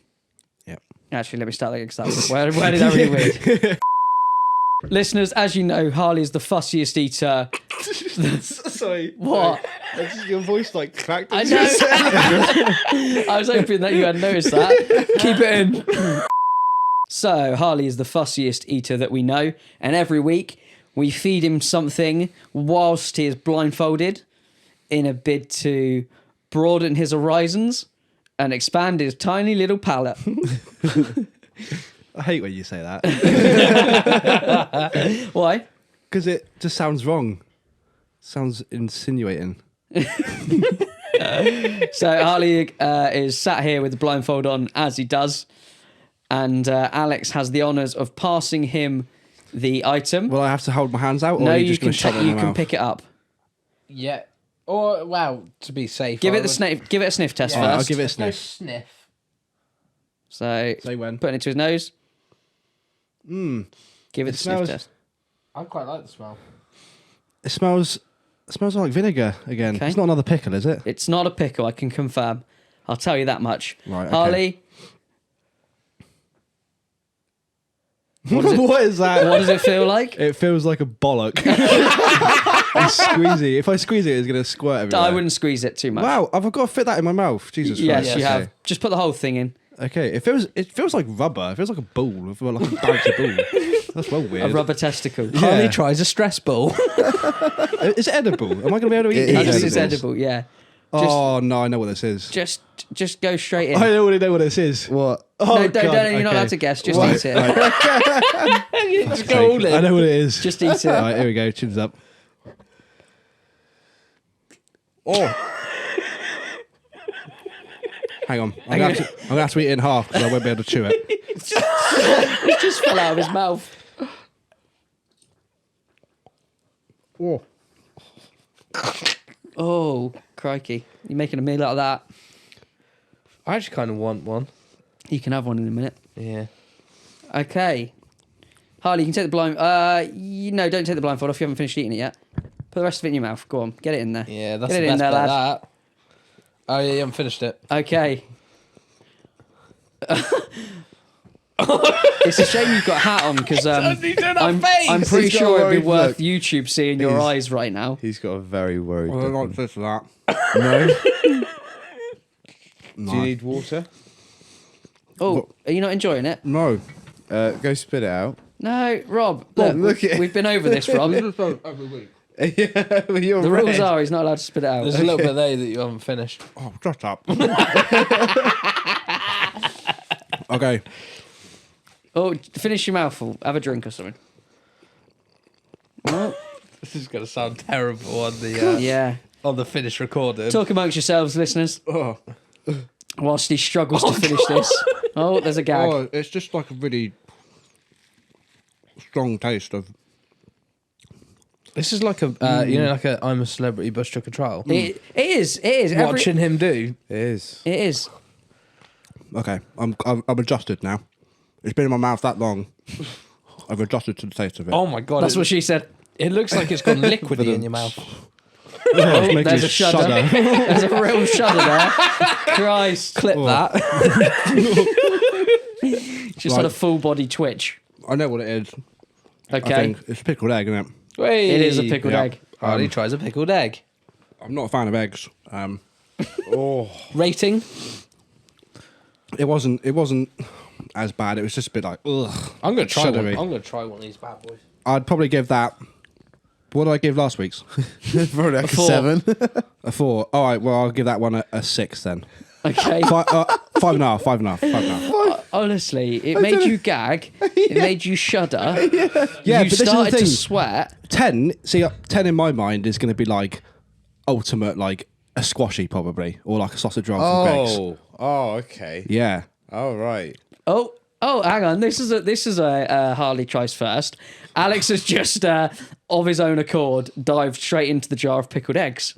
Yep. Actually, let me start that because that was where did that really weird? Listeners, as you know, Harley is the fussiest eater. Sorry. What? Your voice like cracked. I know. I was hoping that you had noticed that. Keep it in. So, Harley is the fussiest eater that we know, and every week we feed him something whilst he is blindfolded in a bid to broaden his horizons and expand his tiny little palate. I hate when you say that. Why? Because it just sounds wrong. Sounds insinuating. So Harley is sat here with the blindfold on as he does, and Alex has the honours of passing him the item. Will I have to hold my hands out, or No, are you you just can going to shove it in you my can mouth? pick it up. Yeah. Or, wow, to be safe. Give I it the would- sniff. Give it a sniff test Yeah. Alright, I'll first. give it a Let's go sniff. sniff. So Say when. putting it to his nose. Give it the sniff smells- test. I quite like the smell. It smells like vinegar again. Okay. It's not another pickle, is it? It's not a pickle, I can confirm. I'll tell you that much. Right, okay. Harley, What is that? what does it feel like? It feels like a bollock. It's squeezy. If I squeeze it, it's going to squirt everywhere. I wouldn't squeeze it too much. Wow, I've got to fit that in my mouth. Jesus Yes, Christ. you Okay. have. Just put the whole thing in. Okay, it feels like rubber. It feels like a ball, like a bouncy ball. That's well weird. A rubber testicle. Yeah. Harley tries a stress ball. Is it edible? Am I going to be able to eat It it? is This is edible. edible, yeah. Oh no, I know what this is. Just go straight in. I already know what this is. What? Oh, No, don't, God, you're not okay. allowed to guess. Just Right, eat it. right. Just go all I in. know what it is. Just eat it. All right, here we go. Chins up. Oh. Hang on. I'm going to have to eat it in half because I won't be able to chew it. It just fell out of his mouth. Oh. Oh, crikey. You're making a meal out of that. I actually kind of want one. You can have one in a minute. Yeah. Okay. Harley, you can take the blind... no, don't take the blindfold off. You haven't finished eating it yet. Put the rest of it in your mouth. Go on. Get it in there. Yeah, that's Get the it in best there, bit, lad. that. Oh, yeah, you haven't finished it. Okay. It's a shame you've got a hat on because I'm pretty He's got sure a it'd be worried worth look. YouTube seeing your eyes right now. He's got a very worried Well, look. not this or that. No? No. Do you need water? Oh, are you not enjoying it? No. Go spit it out. No, Rob. Look Look, at- we've been over this, Rob. Every week. Yeah, but you're The red. rules are he's not allowed to spit it out. There's a little bit there that you haven't finished. Oh, shut up. Okay. Oh, finish your mouthful. Have a drink or something. Oh, This is going to sound terrible on the yeah. on the finished recording. Talk amongst yourselves, listeners, Oh. whilst he struggles to finish this. Oh, there's a gag. Oh, it's just like a really strong taste of. This is like a, you know, like a I'm a Celebrity Bush Took a Trial. It is. Watching him do. It is. It is. Okay, I'm adjusted now. It's been in my mouth that long. I've adjusted to the taste of it. Oh my god. That's what she said. It looks like it's gone liquidy in your mouth. It's making There's me a shudder. There's a real shudder there. Christ. Clip that. Just had a full body twitch. I know what it is. I Okay. think it's pickled egg, isn't it? It is a pickled Yeah. egg. Harley tries a pickled egg. I'm not a fan of eggs. Rating? It wasn't as bad. It was just a bit like ugh. I'm going to try one. Shuddery. I'm going to try one of these bad boys. I'd probably give that. What did I give last week's? Probably like a 4. 7. A 4. All right. Well, I'll give that one a 6 then. Okay. 5.5. 5.5. Honestly, it made you gag. It made you shudder. Yeah, You but this is the started to thing. sweat. 10. See, 10 in my mind is going to be like ultimate, like a squashy probably, or like a sausage roll from Greg's. Oh, okay. Yeah. Oh, right. Oh, hang on. This is a Harley tries first. Alex has just, of his own accord, dived straight into the jar of pickled eggs.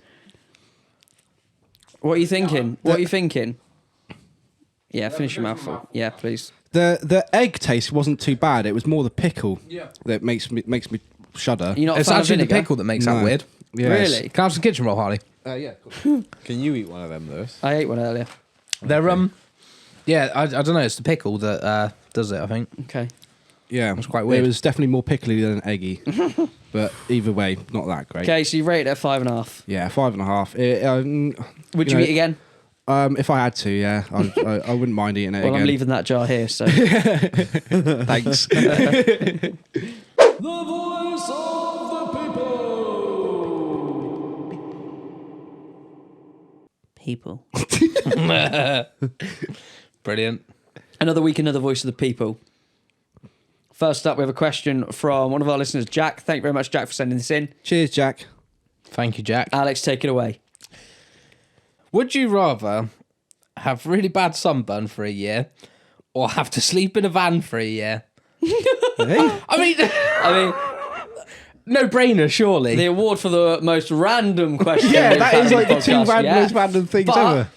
What are you thinking? What are you thinking? Yeah, finish your mouthful. Yeah, please. The egg taste wasn't too bad. It was more the pickle that makes me shudder. You're not a It's fan of actually the vinegar? pickle that makes No. that weird. Yes. Really? Can I have some kitchen roll, Harley? Yeah. Can you eat one of them, Lewis? I ate one earlier. They're yeah, I don't know. It's the pickle that does it. I think. Okay. Yeah, was quite weird. It was definitely more pickly than eggy, but either way, not that great. Okay, so you rate it at 5.5. Yeah, 5.5. Would you eat again? If I had to, yeah, I wouldn't mind eating it Well, again. I'm leaving that jar here, so. Thanks. The voice of the people. Brilliant. Another week, another voice of the people. First up, we have a question from one of our listeners, Jack. Thank you very much, Jack, for sending this in. Cheers, Jack. Thank you, Jack. Alex, take it away. Would you rather have really bad sunburn for a year or have to sleep in a van for a year? I mean, no brainer, surely. The award for the most random question. Yeah, we've that had is in like the two podcast, most random things But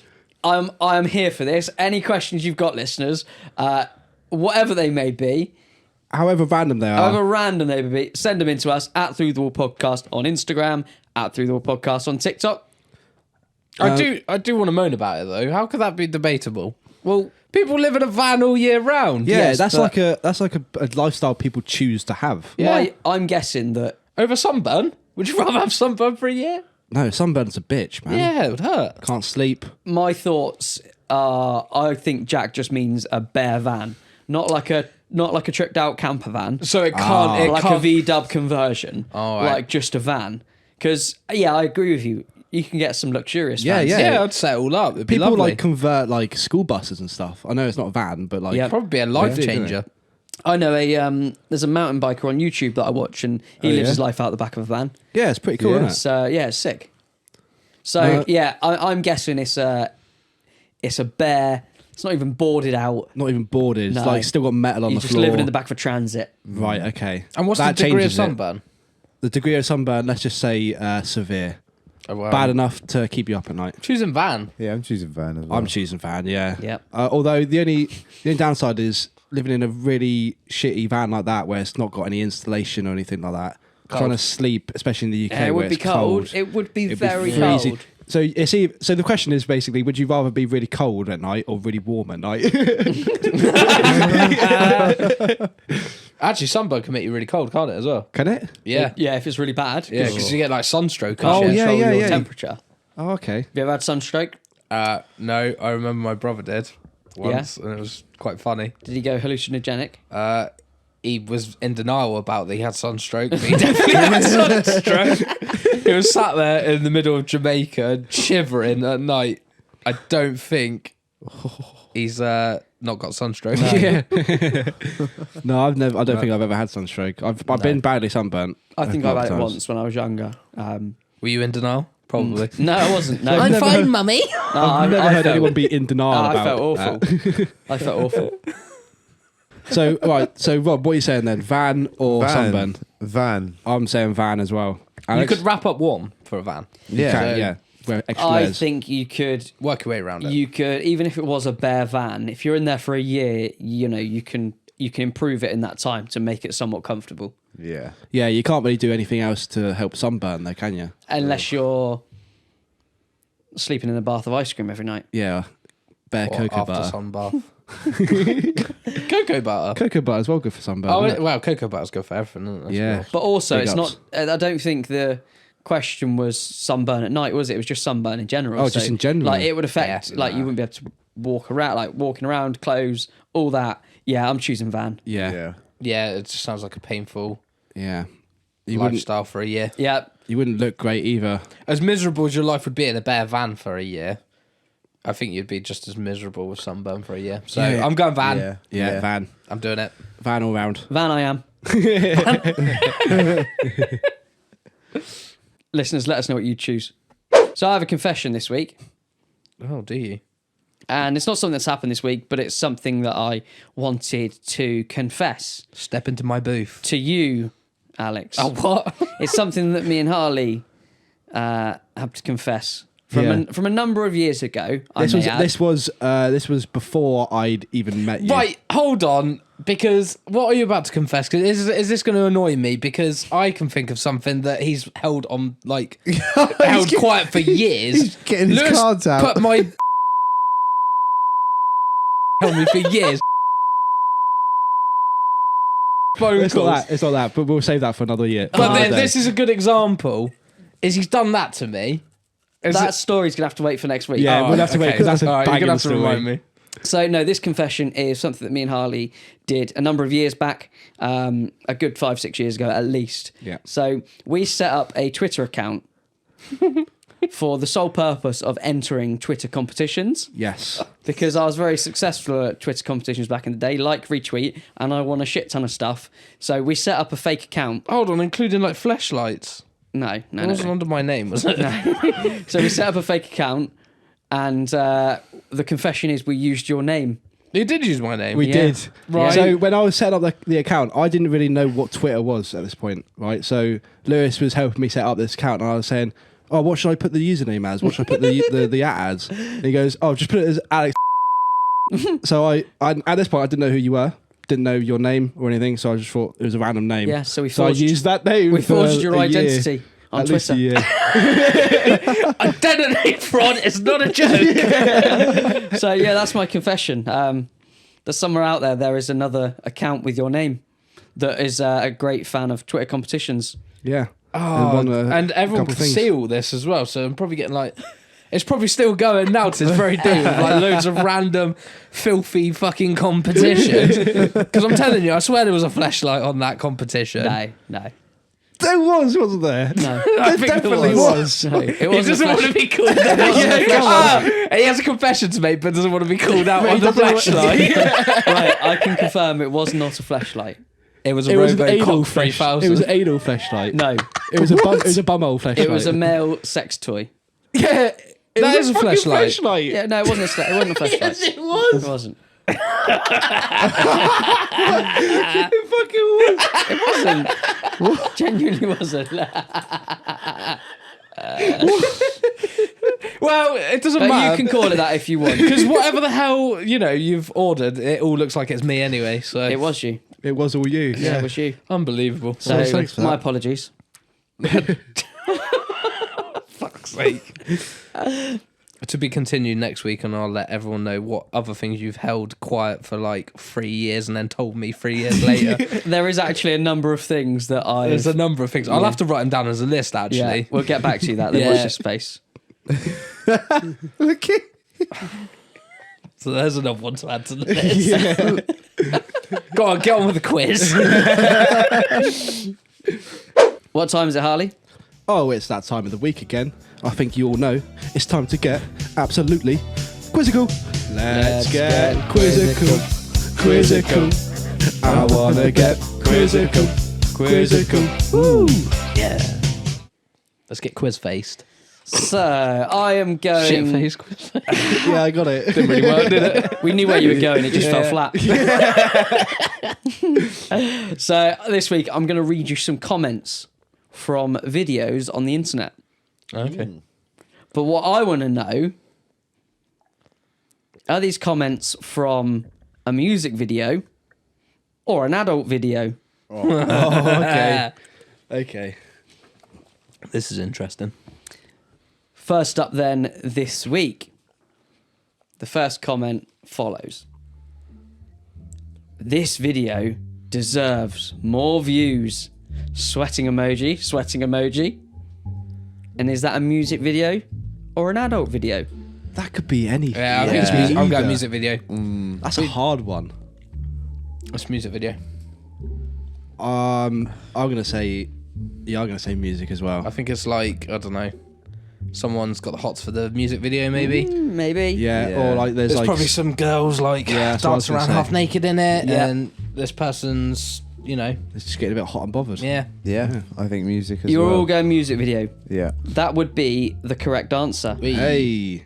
ever. I'm here for this. Any questions you've got, listeners, whatever they may be, However random they are. however random they may be, send them in to us at Through the Wall Podcast on Instagram, at Through the Wall Podcast on TikTok. I do want to moan about it though. How could that be debatable? Well, People live in a van all year round. yeah, yes, that's but- like a lifestyle people choose to have. Yeah. I'm guessing that Over sunburn? Would you rather have sunburn for a year? No, sunburn's a bitch, man. Yeah, it would hurt. Can't sleep. my thoughts are I think Jack just means a bare van, not like a tricked out camper van. So it can't. It Like can't. a V-dub conversion, Oh, right. like just a van. Because yeah, I agree with you. You can get some luxurious Yeah, vans. yeah. Yeah, I'd set it all up. It'd be People lovely. like convert like school buses and stuff. I know it's not a van, but like Yeah. Probably be a life Yeah. changer. I know there's a mountain biker on YouTube that I watch, and he lives yeah? his life out the back of a van. yeah, it's pretty cool, Yeah. isn't it? So yeah, it's sick. So yeah, I'm guessing it's a bare. It's not even boarded out. Not even boarded. It's No. like still got metal on You're the just floor. living in the back of a transit. Right, okay. And what's That the degree of changes it. sunburn? The degree of sunburn, let's just say severe. Oh, well. Bad enough to keep you up at night. Choosing van. Yeah, I'm choosing van as well. I'm choosing van, yeah. Yep. Although the only downside is living in a really shitty van like that where it's not got any installation or anything like that. Cold. Trying to sleep, especially in the UK Yeah, it where would be it's cold. It would be It'd very freezing. cold. So so the question is basically, would you rather be really cold at night or really warm at night? Actually, sunburn can make you really cold, can't it, as well? Can it? Yeah. Yeah, if it's really bad. Yeah, because you get like sunstroke and Oh, shit. yeah, Control yeah, your yeah. temperature. Oh, okay. Have you ever had sunstroke? No, I remember my brother did once, and it was quite funny. Did he go hallucinogenic? He was in denial about that he had sunstroke. But he definitely had sunstroke. He was sat there in the middle of Jamaica shivering at night. I don't think he's not got sunstroke. No, I don't think I've ever had sunstroke. I've been badly sunburnt. I think a I've lot had of it times. once when I was younger. Were you in denial? Probably. No, I wasn't. No, I've never heard- mummy. No, I've never I heard felt- anyone be in denial I about felt awful. that. I felt awful. So, right. So, Rob, what are you saying then? Van or sunburn? Van. I'm saying van as well. You Alex? could wrap up warm for a van. You Yeah. can, yeah. Wear extra I layers. think you could. Work your way around it. You could, even if it was a bare van, if you're in there for a year, you can improve it in that time to make it somewhat comfortable. Yeah. Yeah, you can't really do anything else to help sunburn, though, can you? Unless you're sleeping in a bath of ice cream every night. Yeah. Bare Or cocoa after butter. sun bath. Cocoa butter. Cocoa butter as well good for sunburn. Oh, isn't it? well, cocoa butter's good for everything, isn't it? Yeah. But also, Big it's ups. not. I don't think the question was sunburn at night, was it? It was just sunburn in general. Oh, just in general. Like it would affect. Yeah, like nah. you wouldn't be able to walk around, like walking around, clothes, all that. Yeah, I'm choosing van. Yeah. Yeah. Yeah, it just sounds like a painful Yeah. You wouldn't, lifestyle for a year. Yeah, you wouldn't look great either. As miserable as your life would be in a bare van for a year, I think you'd be just as miserable with sunburn for a year. So Yeah. I'm going van. Yeah. Yeah, van. I'm doing it. Van all round. van. I am. Listeners, let us know what you choose. So I have a confession this week. Oh, do you? And it's not something that's happened this week, but it's something that I wanted to confess Step into my booth. to you, Alex. Oh, what? It's something that me and Harley have to confess from Yeah. from a number of years ago. This was before I'd even met you. Right, hold on. Because what are you about to confess? Because is this going to annoy me? Because I can think of something that he's held on, like, held quiet for years. He's getting his Lewis cards out. Put my held me for years. phone It's not calls. that. It's not that. But we'll save that for another year. But another day. this is a good example. Is he's done that to me? That story's gonna have to wait for next week. Yeah, we'll have to wait because that's a All right, banging you're gonna have to story. remind me. So no, this confession is something that me and Harley did a number of years back, a good 5-6 years ago at least. Yeah. So we set up a Twitter account for the sole purpose of entering Twitter competitions. Yes. Because I was very successful at Twitter competitions back in the day, like Retweet, and I won a shit ton of stuff. So we set up a fake account. Hold on, including like fleshlights. No. It wasn't under my name, was it? So we set up a fake account, and the confession is we used your name. You did use my name. We Yeah. did. Right. So when I was setting up the account, I didn't really know what Twitter was at this point, right? So Lewis was helping me set up this account, and I was saying, "Oh, what should I put the username as? What should I put the at as?" And he goes, "Oh, just put it as Alex." So I at this point I didn't know who you were, didn't know your name or anything, so I just thought it was a random name. Yeah, so we I forged, used that name. we for forged your a year. identity on At least Twitter. a year. Identity fraud is not a joke. So yeah, that's my confession. There's somewhere out there is another account with your name that is a great fan of Twitter competitions. Yeah. Oh, won and everyone couple can things. see all this as well, so I'm probably getting like... It's probably still going now to this very day with like loads of random filthy fucking competitions. Because I'm telling you, I swear there was a fleshlight on that competition. No. There was, wasn't there? No. I There think there definitely was. was. No, it He wasn't doesn't a want to flash- be called out. He has a confession to make, but doesn't want to be called out on the flashlight. Right, I can confirm it was not a flashlight. It was a It was an anal Robocop flesh. 3000. It was an anal fleshlight. No, It was a bum. It was a bumhole fleshlight. it was a male sex toy. Yeah, that is a fucking flashlight. Yeah, no, it wasn't a flashlight. Yes, it was. It wasn't. It fucking was. It wasn't. Genuinely wasn't. Well, it doesn't But matter. you can call it that if you want. Because whatever the hell, you've ordered, it all looks like it's me anyway, so... It was you. It was all you. Yeah, it was you. Unbelievable. So Well, thanks for my that. apologies. Fuck's sake. To be continued next week, and I'll let everyone know what other things you've held quiet for like 3 years and then told me 3 years later. There is actually a number of things that I. There's a number of things. I'll Yeah. have to write them down as a list, Yeah, actually. we'll get back to you that. Then Yeah. watch this space. Okay. So there's another one to add to the list. Go on, get on with the quiz. What time is it, Harley? Oh, it's that time of the week again. I think you all know. It's time to get absolutely quizzical. Let's get quizzical. Quizzical. I wanna get quizzical. Quizzical. Woo. Yeah. Let's get quiz faced. So I am going. Shit face quiz face. Yeah, I got it. Didn't really work, did it? We knew where you were going. It just fell flat. So this week I'm going to read you some comments from videos on the internet. Okay. But what I want to know are these comments from a music video or an adult video? Okay. Okay. This is interesting. First up, then, this week, the first comment follows. This video deserves more views. Sweating emoji, sweating emoji. And is that a music video or an adult video? That could be anything. Yeah, I think it's music. I'm going Either. music video. That's a hard one. It's music video. I'm gonna say, I'm gonna say music as well. I think it's like, I don't know, someone's got the hots for the music video, maybe. Maybe. Yeah, Yeah. or like there's There's like probably some girls like Yeah, that's what I was dancing gonna around say. half naked in it, Yeah. and this person's, it's just getting a bit hot and bothered. yeah. Yeah, I think music as You're well. all going music video. Yeah. That would be the correct answer. Hey,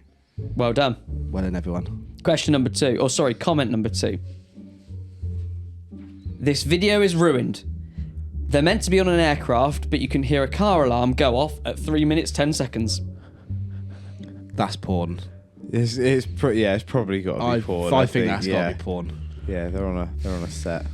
Well done. well done, everyone. Question number 2. Or sorry, comment number 2. This video is ruined. They're meant to be on an aircraft, but you can hear a car alarm go off at 3 minutes 10 seconds. That's porn. It's probably got to be porn. I think that's yeah. gotta be porn. Yeah, they're on a set.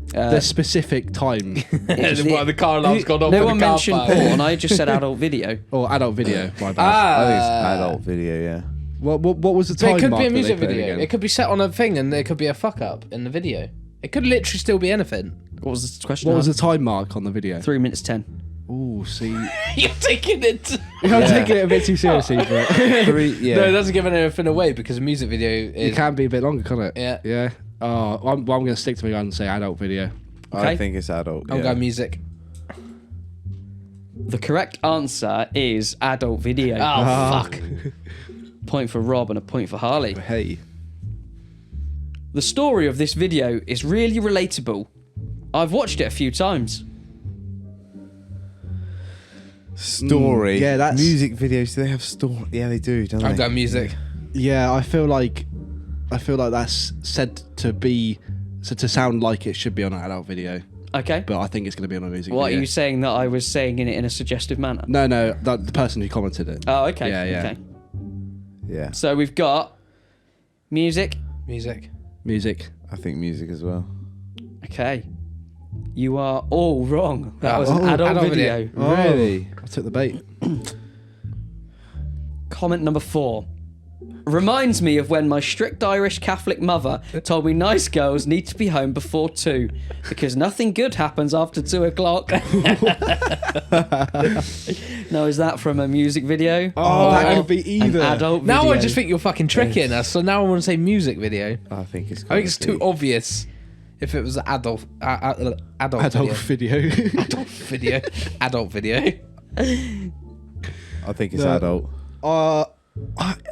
The specific time The car alarm's gone off No in one the car mentioned park. porn. I just said adult video. or adult video. My bad. I think it's adult video. Yeah. What was the So time? it could mark be a that they music put in video. again? It could be set on a thing, and there could be a fuck up in the video. It could literally still be anything. What was the question? What was the Alan? time mark on the video? 3 minutes 10. Ooh, see. You're taking it. I'm taking it a bit too seriously, but Yeah. No, it doesn't give anything away because a music video it is. can be a bit longer, can't it? Yeah. Yeah. Oh, I'm going to stick to my gun and say adult video. I Okay. think it's adult. I'm yeah. going music. The correct answer is adult video. Oh, fuck. Point for Rob and a point for Harley. Hey. The story of this video is really relatable. I've watched it a few times. Story. Yeah, that's- music videos. Do they have story? Yeah, they do, don't I'm they? going music. Yeah, I feel like that's said to be to sound like it should be on an adult video, Okay. but I think it's going to be on a music What video. are you saying that I was saying in it in a suggestive manner? No, the person who commented it. Oh, okay. Yeah, yeah. Okay. Yeah, So we've got music. Music. Music. I think music as well. Okay. You are all wrong. That was an Oh, adult, adult video. video. Really? I took the bait. Comment number 4. Reminds me of when my strict Irish Catholic mother told me nice girls need to be home before 2 because nothing good happens after 2 o'clock. Now, is that from a music video? Oh, that Or could be an either. adult Now video? I just think you're fucking tricking us. So now I want to say music video. I think it's. I think it's too obvious. If it was adult, adult video. video. Adult video. Adult video. I think it's No. adult.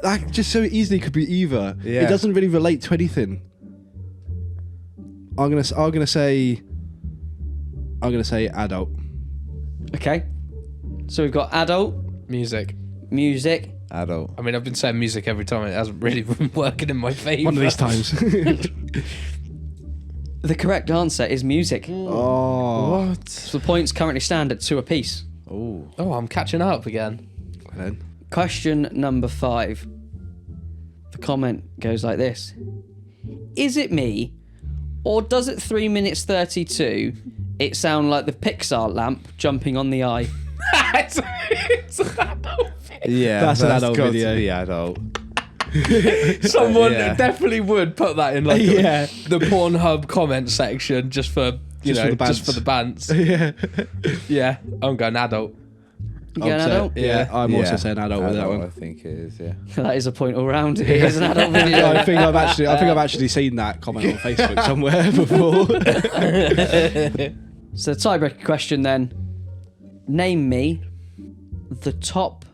That just so easily could be either. Yeah. It doesn't really relate to anything. I'm gonna say adult. Okay. So we've got adult, Music. music. Adult. I mean, I've been saying music every time. It hasn't really been working in my favour. One of these times. The correct answer is music. Oh. What? So the points currently stand at 2 apiece. Oh. Oh, I'm catching up again. Then. Question number 5. The comment goes like this. Is it me, or does at 3 minutes 32 it sound like the Pixar lamp jumping on the eye? it's an adult video. Yeah, That's an adult got video. To be adult. Someone Yeah. definitely would put that in like Yeah. the Pornhub comment section just for Just for the just for the bants. Yeah. Yeah, I'm going adult. You going adult? Yeah, I'm also Yeah. saying adult with that I one. think it is. Yeah. That is a point all round. It is an adult video. I think I've actually seen that comment on Facebook somewhere before. So the tiebreaker question then. Name me the top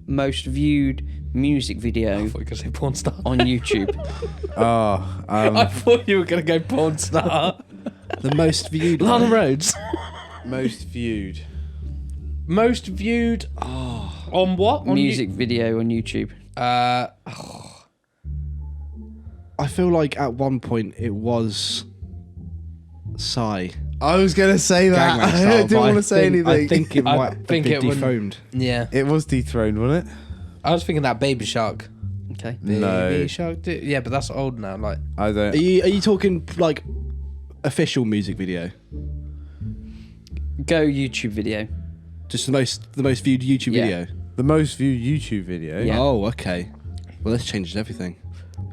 most viewed music video I thought you were going to say porn star. on YouTube. Oh. I thought you were going to go porn star. The most viewed. Lana Rhodes. Most viewed. Most viewed. On what? On Music video on YouTube. I feel like at one point it was Psy. I was gonna say that. Gangnam I Style, didn't but want to say anything. I think it I might think have it been would- dethroned. Yeah. It was dethroned, wasn't it? I was thinking that Baby Shark. Okay. No. Baby Shark. Yeah, but that's old now. Like, I don't. Are you talking like official music video? Go YouTube video. Just the most viewed YouTube Yeah. video. The most viewed YouTube video. Yeah. Oh, okay. Well, this changes everything.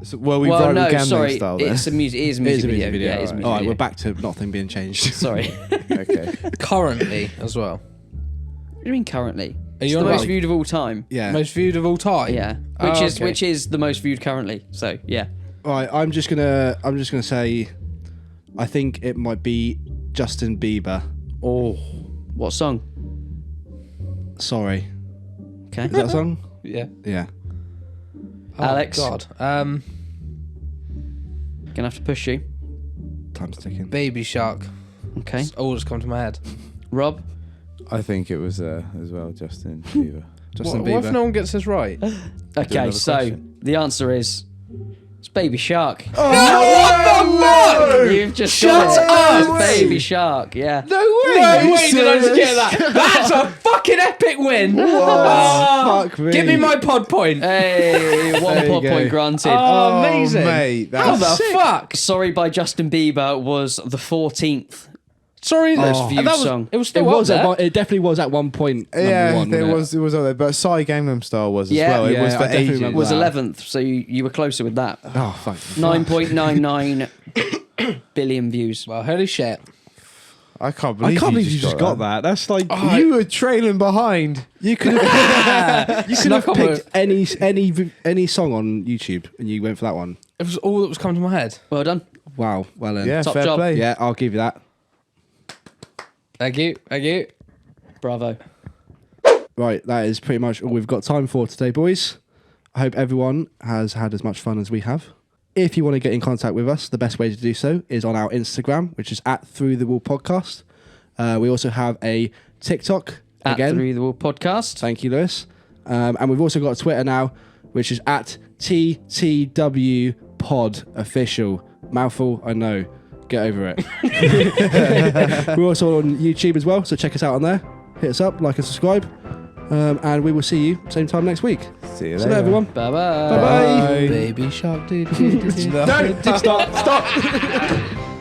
So, well, we Well, rode no, Gangnam sorry. Style there. It is a music It is video. a music video. Yeah, it is a music All right, video. we're back to nothing being changed. Sorry. Okay. currently as well. What do you mean currently? Are It's you the on most about- viewed of all time. Yeah. Most viewed of all time. Yeah. Oh, Which is the most viewed currently. So yeah. All right, I'm just gonna say, I think it might be Justin Bieber. Oh. What song? Sorry, Okay. is that a song? Yeah. Yeah. Oh, Alex? God. Gonna have to push you. Time's ticking. Baby Shark. Okay. It's all that's come to my head. Rob. I think it was as well Justin Justin Bieber. What if Bieber. no one gets this right? Okay, another so question. the answer is it's Baby Shark. What You've just Shut got it. up! It's Baby Shark. Yeah. No way! No way did I just get that. That's a fucking epic win. Oh, Fuck me. give me my pod point. Hey, one There you pod go. point granted. Oh, amazing. mate. How That's the fuck? Sorry by Justin Bieber was the 14th Sorry, most viewed that was, song. It was It still was up at there. one, it definitely was at one point. yeah, number one, there wasn't was up there, but Psy Gangnam Style was as Yeah. well. It Yeah, was I for definitely ages. remember was that. 11th, so you were closer with that. it? Oh fuck. 9.99 billion views. Well, holy shit. I can't believe you just got that. That's like You were trailing behind. you could have Snuck on picked any song on YouTube and you went for that one. It was all that was coming to my head. Well done. Wow, well then. Yeah, Top fair job. play. Yeah, I'll give you that. Thank you. Bravo. Right, that is pretty much all we've got time for today, boys. I hope everyone has had as much fun as we have. If you want to get in contact with us, the best way to do so is on our Instagram, which is at Through the Wall Podcast. We also have a TikTok At again. Through the Wall Podcast. Thank you, Lewis. And we've also got a Twitter now, which is at TTW Pod Official. Mouthful, I know. Get over it. We're also on YouTube as well, so check us out on there. Hit us up, like and subscribe. And we will see you same time next week. See you So later. there, everyone. Bye-bye. Bye-bye. Baby shark. No, stop.